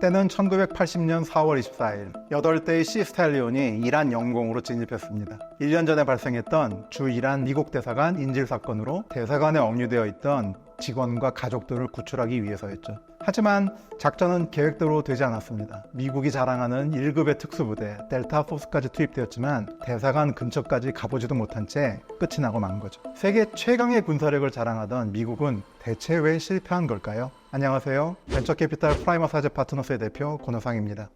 때는 1980년 4월 24일 8대의 C-스탈리온이 이란 영공으로 진입했습니다. 1년 전에 발생했던 주 이란 미국 대사관 인질 사건으로 대사관에 억류되어 있던 직원과 가족들을 구출하기 위해서였죠. 하지만 작전은 계획대로 되지 않았습니다. 미국이 자랑하는 1급의 특수부대 델타 포스까지 투입되었지만 대사관 근처까지 가보지도 못한 채 끝이 나고 만 거죠. 세계 최강의 군사력을 자랑하던 미국은 대체 왜 실패한 걸까요? 안녕하세요. 벤처캐피탈 프라이머 사제 파트너스의 대표 권호상입니다.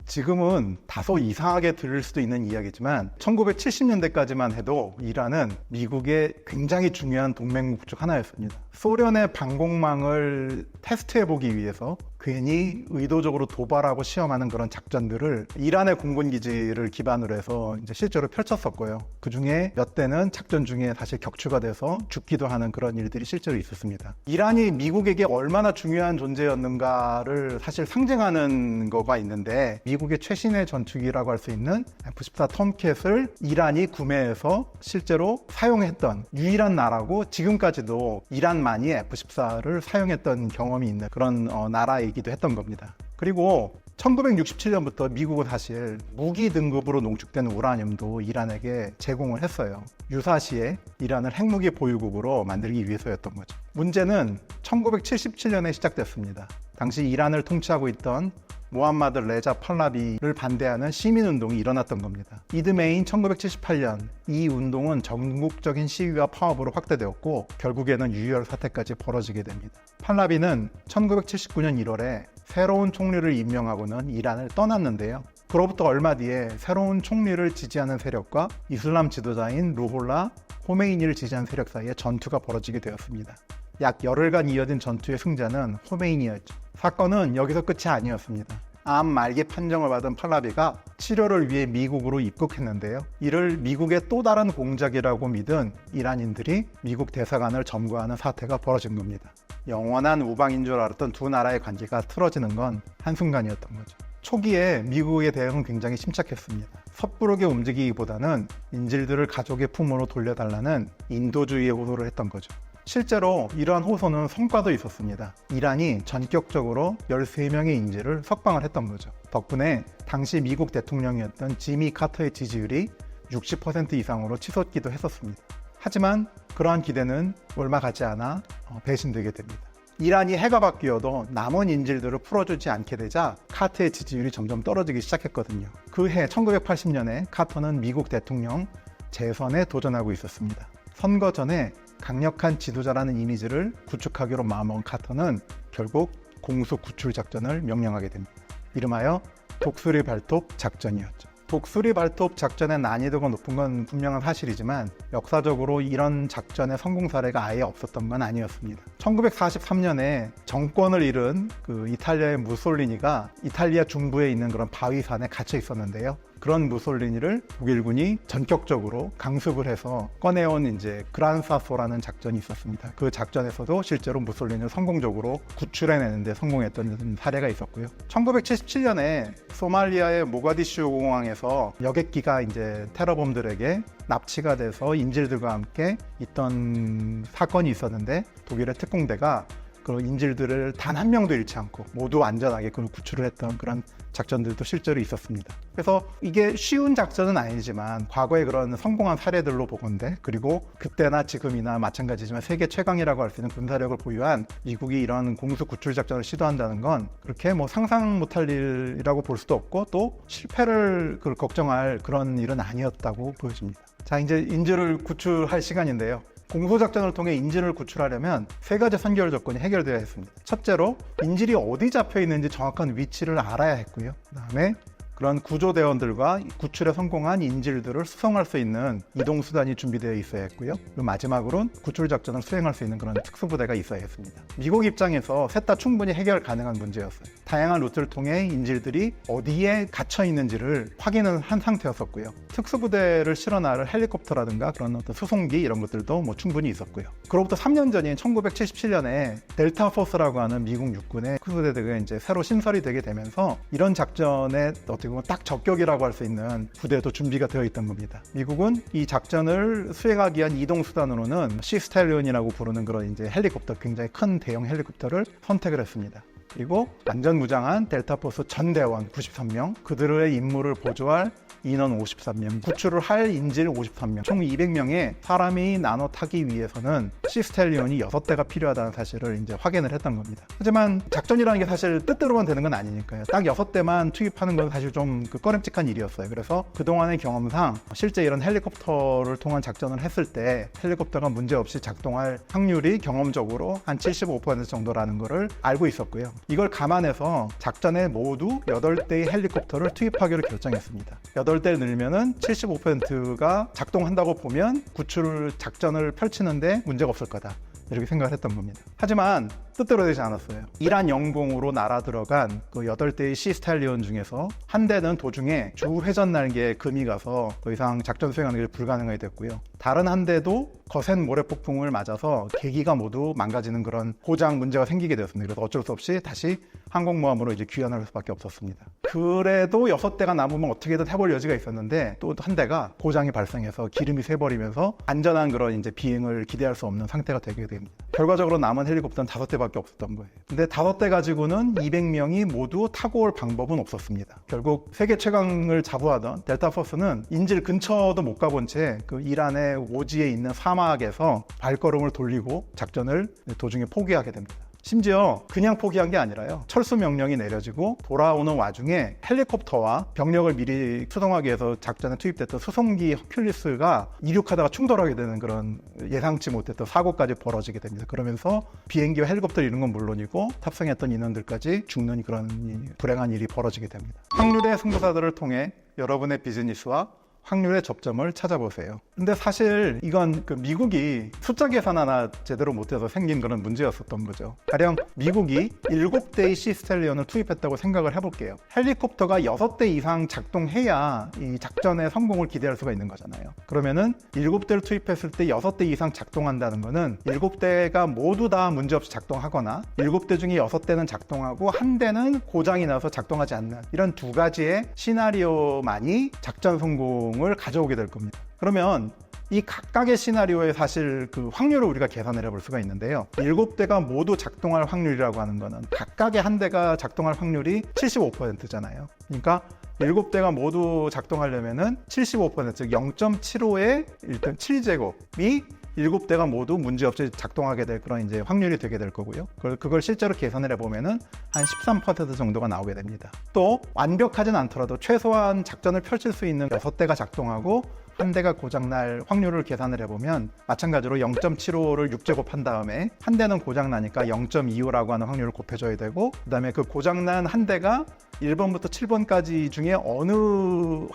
지금은 다소 이상하게 들릴 수도 있는 이야기지만 1970년대까지만 해도 이란은 미국의 굉장히 중요한 동맹국 중 하나였습니다. 소련의 방공망을 테스트해보기 위해서 괜히 의도적으로 도발하고 시험하는 그런 작전들을 이란의 공군기지를 기반으로 해서 이제 실제로 펼쳤었고요. 그 중에 몇 대는 작전 중에 사실 격추가 돼서 죽기도 하는 그런 일들이 실제로 있었습니다. 이란이 미국에게 얼마나 중요한 존재였는가를 사실 상징하는 거가 있는데 미국의 최신의 전투기라고 할 수 있는 F-14 톰캣을 이란이 구매해서 실제로 사용했던 유일한 나라고 지금까지도 이란만이 F-14를 사용했던 경험이 있는 그런 나라이기도 했던 겁니다. 그리고 1967년부터 미국은 사실 무기 등급으로 농축된 우라늄도 이란에게 제공을 했어요. 유사시에 이란을 핵무기 보유국으로 만들기 위해서였던 거죠. 문제는 1977년에 시작됐습니다. 당시 이란을 통치하고 있던 모함마드 레자 팔라비를 반대하는 시민운동이 일어났던 겁니다. 이듬해인 1978년 이 운동은 전국적인 시위와 파업으로 확대되었고 결국에는 유혈 사태까지 벌어지게 됩니다. 팔라비는 1979년 1월에 새로운 총리를 임명하고는 이란을 떠났는데요. 그로부터 얼마 뒤에 새로운 총리를 지지하는 세력과 이슬람 지도자인 루홀라 호메이니를 지지한 세력 사이에 전투가 벌어지게 되었습니다. 약 열흘간 이어진 전투의 승자는 호메이니였죠. 사건은 여기서 끝이 아니었습니다. 암 말기 판정을 받은 팔라비가 치료를 위해 미국으로 입국했는데요. 이를 미국의 또 다른 공작이라고 믿은 이란인들이 미국 대사관을 점거하는 사태가 벌어진 겁니다. 영원한 우방인 줄 알았던 두 나라의 관계가 틀어지는 건 한순간이었던 거죠. 초기에 미국의 대응은 굉장히 침착했습니다. 섣부르게 움직이기보다는 인질들을 가족의 품으로 돌려달라는 인도주의의 호소를 했던 거죠. 실제로 이러한 호소는 성과도 있었습니다. 이란이 전격적으로 13명의 인질을 석방을 했던 거죠. 덕분에 당시 미국 대통령이었던 지미 카터의 지지율이 60% 이상으로 치솟기도 했었습니다. 하지만 그러한 기대는 얼마 가지 않아 배신되게 됩니다. 이란이 해가 바뀌어도 남은 인질들을 풀어주지 않게 되자 카터의 지지율이 점점 떨어지기 시작했거든요. 그 해 1980년에 카터는 미국 대통령 재선에 도전하고 있었습니다. 선거 전에 강력한 지도자라는 이미지를 구축하기로 마음먹은 카터는 결국 공수 구출 작전을 명령하게 됩니다. 이름하여 독수리 발톱 작전이었죠. 독수리 발톱 작전의 난이도가 높은 건 분명한 사실이지만 역사적으로 이런 작전의 성공 사례가 아예 없었던 건 아니었습니다. 1943년에 정권을 잃은 이탈리아의 무솔리니가 이탈리아 중부에 있는 그런 바위산에 갇혀 있었는데요. 그런 무솔리니를 독일군이 전격적으로 강습을 해서 꺼내온 이제 그란사소라는 작전이 있었습니다. 그 작전에서도 실제로 무솔리니를 성공적으로 구출해내는데 성공했던 사례가 있었고요. 1977년에 소말리아의 모가디슈 공항에서 여객기가 이제 테러범들에게 납치가 돼서 인질들과 함께 있던 사건이 있었는데 독일의 특공대가 그 인질들을 단 한 명도 잃지 않고 모두 안전하게 그걸 구출을 했던 그런 작전들도 실제로 있었습니다. 그래서 이게 쉬운 작전은 아니지만 과거의 그런 성공한 사례들로 보건대 그리고 그때나 지금이나 마찬가지지만 세계 최강이라고 할 수 있는 군사력을 보유한 미국이 이런 공수 구출 작전을 시도한다는 건 그렇게 상상 못할 일이라고 볼 수도 없고 또 실패를 걱정할 그런 일은 아니었다고 보여집니다. 자, 이제 인질을 구출할 시간인데요. 공소작전을 통해 인질을 구출하려면 세 가지 선결 조건이 해결되어야 했습니다. 첫째로 인질이 어디 잡혀 있는지 정확한 위치를 알아야 했고요. 그 다음에 그런 구조대원들과 구출에 성공한 인질들을 수송할 수 있는 이동수단이 준비되어 있어야 했고요. 그리고 마지막으로는 구출작전을 수행할 수 있는 그런 특수부대가 있어야 했습니다. 미국 입장에서 셋 다 충분히 해결 가능한 문제였어요. 다양한 루트를 통해 인질들이 어디에 갇혀 있는지를 확인을 한 상태였었고요. 특수부대를 실어 나를 헬리콥터라든가 그런 어떤 수송기 이런 것들도 뭐 충분히 있었고요. 그로부터 3년 전인 1977년에 델타 포스라고 하는 미국 육군의 특수부대가 이제 새로 신설이 되게 되면서 이런 작전에 어떻게 보면 딱 적격이라고 할 수 있는 부대도 준비가 되어 있던 겁니다. 미국은 이 작전을 수행하기 위한 이동 수단으로는 시스텔리온이라고 부르는 그런 이제 헬리콥터, 굉장히 큰 대형 헬리콥터를 선택을 했습니다. 그리고 완전 무장한 델타포스 전대원 93명, 그들의 임무를 보조할 인원 53명, 구출을 할 인질 53명, 총 200명의 사람이 나눠 타기 위해서는 시스텔리온이 6대가 필요하다는 사실을 이제 확인을 했던 겁니다. 하지만 작전이라는 게 사실 뜻대로만 되는 건 아니니까요. 딱 6대만 투입하는 건 사실 좀 꺼림칙한 일이었어요. 그래서 그동안의 경험상 실제 이런 헬리콥터를 통한 작전을 했을 때 헬리콥터가 문제없이 작동할 확률이 경험적으로 한 75% 정도라는 거를 알고 있었고요. 이걸 감안해서 작전에 모두 8대의 헬리콥터를 투입하기로 결정했습니다. 8대 늘면은 75%가 작동한다고 보면 구출 작전을 펼치는데 문제가 없을 거다. 이렇게 생각을 했던 겁니다. 하지만 뜻대로 되지 않았어요. 이란 영공으로 날아 들어간 그 8대의 시스텔리온 중에서 한 대는 도중에 주회전 날개에 금이 가서 더 이상 작전 수행하는 게 불가능하게 됐고요. 다른 한 대도 거센 모래폭풍을 맞아서 계기가 모두 망가지는 그런 고장 문제가 생기게 되었습니다. 그래서 어쩔 수 없이 다시 항공모함으로 이제 귀환할 수밖에 없었습니다. 그래도 6대가 남으면 어떻게든 해볼 여지가 있었는데 또 한 대가 고장이 발생해서 기름이 새버리면서 안전한 그런 이제 비행을 기대할 수 없는 상태가 되게 됩니다. 결과적으로 남은 헬리콥터는 5대밖에 없었던 거예요. 근데 5대 가지고는 200명이 모두 타고 올 방법은 없었습니다. 결국 세계 최강을 자부하던 델타포스는 인질 근처도 못 가본 채 그 이란의 오지에 있는 사막에서 발걸음을 돌리고 작전을 도중에 포기하게 됩니다. 심지어 그냥 포기한 게 아니라요. 철수 명령이 내려지고 돌아오는 와중에 헬리콥터와 병력을 미리 수송하기 위해서 작전에 투입됐던 수송기 허큘리스가 이륙하다가 충돌하게 되는 그런 예상치 못했던 사고까지 벌어지게 됩니다. 그러면서 비행기와 헬리콥터를 잃는 건 물론이고 탑승했던 인원들까지 죽는 그런 불행한 일이 벌어지게 됩니다. 확률의 승부사들을 통해 여러분의 비즈니스와 확률의 접점을 찾아보세요. 근데 사실 이건 그 미국이 숫자 계산 하나 제대로 못해서 생긴 그런 문제였었던 거죠. 가령 미국이 7대의 시스텔리온을 투입했다고 생각을 해볼게요. 헬리콥터가 6대 이상 작동해야 이 작전의 성공을 기대할 수가 있는 거잖아요. 그러면은 7대를 투입했을 때 6대 이상 작동한다는 거는 7대가 모두 다 문제없이 작동하거나 7대 중에 6대는 작동하고 한 대는 고장이 나서 작동하지 않는 이런 두 가지의 시나리오만이 작전 성공 을 가져오게 될 겁니다. 그러면 이 각각의 시나리오의 사실 그 확률을 우리가 계산을 해볼 수가 있는데요. 7대가 모두 작동할 확률이라고 하는 거는 각각의 한 대가 작동할 확률이 75%잖아요. 그러니까 7대가 모두 작동하려면은 75%, 즉 0.75의 일단 7제곱이 7대가 모두 문제없이 작동하게 될 그런 이제 확률이 되게 될 거고요. 그걸 실제로 계산을 해보면은 한 13% 정도가 나오게 됩니다. 또 완벽하진 않더라도 최소한 작전을 펼칠 수 있는 6대가 작동하고 한 대가 고장날 확률을 계산을 해보면 마찬가지로 0.75를 6제곱한 다음에 한 대는 고장나니까 0.25라고 하는 확률을 곱해줘야 되고 그 다음에 그 고장난 한 대가 1번부터 7번까지 중에 어느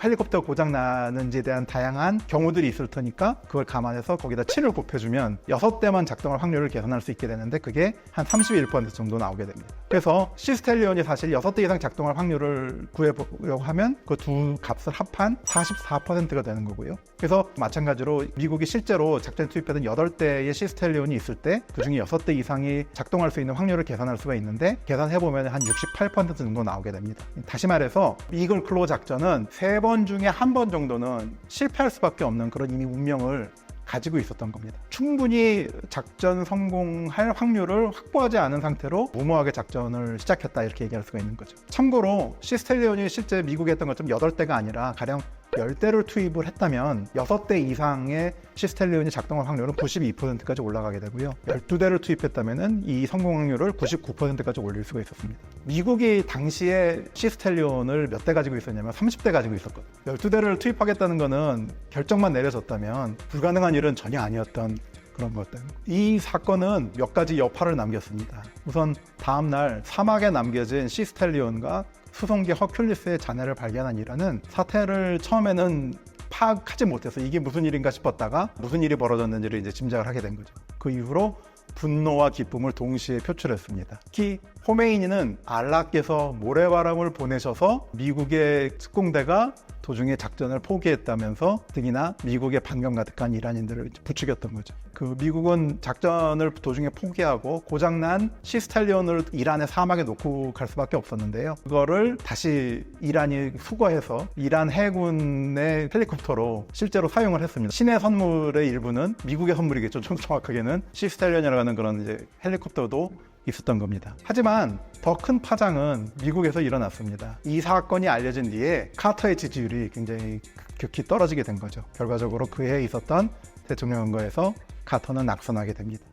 헬리콥터가 고장나는지에 대한 다양한 경우들이 있을 테니까 그걸 감안해서 거기다 7을 곱해주면 6대만 작동할 확률을 계산할 수 있게 되는데 그게 한 31% 정도 나오게 됩니다. 그래서 시스텔리온이 사실 6대 이상 작동할 확률을 구해보려고 하면 그 두 값을 합한 44%가 되는 거고요. 그래서 마찬가지로 미국이 실제로 작전에 투입했던 8대의 시스텔리온이 있을 때 그중에 6대 이상이 작동할 수 있는 확률을 계산할 수가 있는데 계산해보면 한 68% 정도 나오게 됩니다. 다시 말해서 이글 클로 작전은 3번 중에 1번 정도는 실패할 수밖에 없는 그런 이미 운명을 가지고 있었던 겁니다. 충분히 작전 성공할 확률을 확보하지 않은 상태로 무모하게 작전을 시작했다 이렇게 얘기할 수가 있는 거죠. 참고로 시스텔리온이 실제 미국에 했던 것처럼 8대가 아니라 가령 10대를 투입을 했다면 6대 이상의 시스텔리온이 작동할 확률은 92%까지 올라가게 되고요. 12대를 투입했다면 이 성공 확률을 99%까지 올릴 수가 있었습니다. 미국이 당시에 시스텔리온을 몇 대 가지고 있었냐면 30대 가지고 있었거든요. 12대를 투입하겠다는 거는 결정만 내려졌다면 불가능한 일은 전혀 아니었던 그런 것들. 이 사건은 몇 가지 여파를 남겼습니다. 우선 다음날 사막에 남겨진 시스텔리온과 수송기 허큘리스의 잔해를 발견한 이란은 사태를 처음에는 파악하지 못해서 이게 무슨 일인가 싶었다가 무슨 일이 벌어졌는지를 이제 짐작을 하게 된 거죠. 그 이후로 분노와 기쁨을 동시에 표출했습니다. 특히 호메이니는 알라께서 모래바람을 보내셔서 미국의 특공대가 도중에 작전을 포기했다면서 특히나 미국에 반감 가득한 이란인들을 부추겼던 거죠. 그 미국은 작전을 도중에 포기하고 고장난 시스텔리온을 이란의 사막에 놓고 갈 수밖에 없었는데요. 그거를 다시 이란이 수거해서 이란 해군의 헬리콥터로 실제로 사용을 했습니다. 신의 선물의 일부는 미국의 선물이겠죠. 좀 정확하게는 시스텔리온이라고 하는 그런 이제 헬리콥터도 있었던 겁니다. 하지만 더 큰 파장은 미국에서 일어났습니다. 이 사건이 알려진 뒤에 카터의 지지율이 굉장히 급격히 떨어지게 된 거죠. 결과적으로 그해 있었던 대통령 선거에서 카터는 낙선하게 됩니다.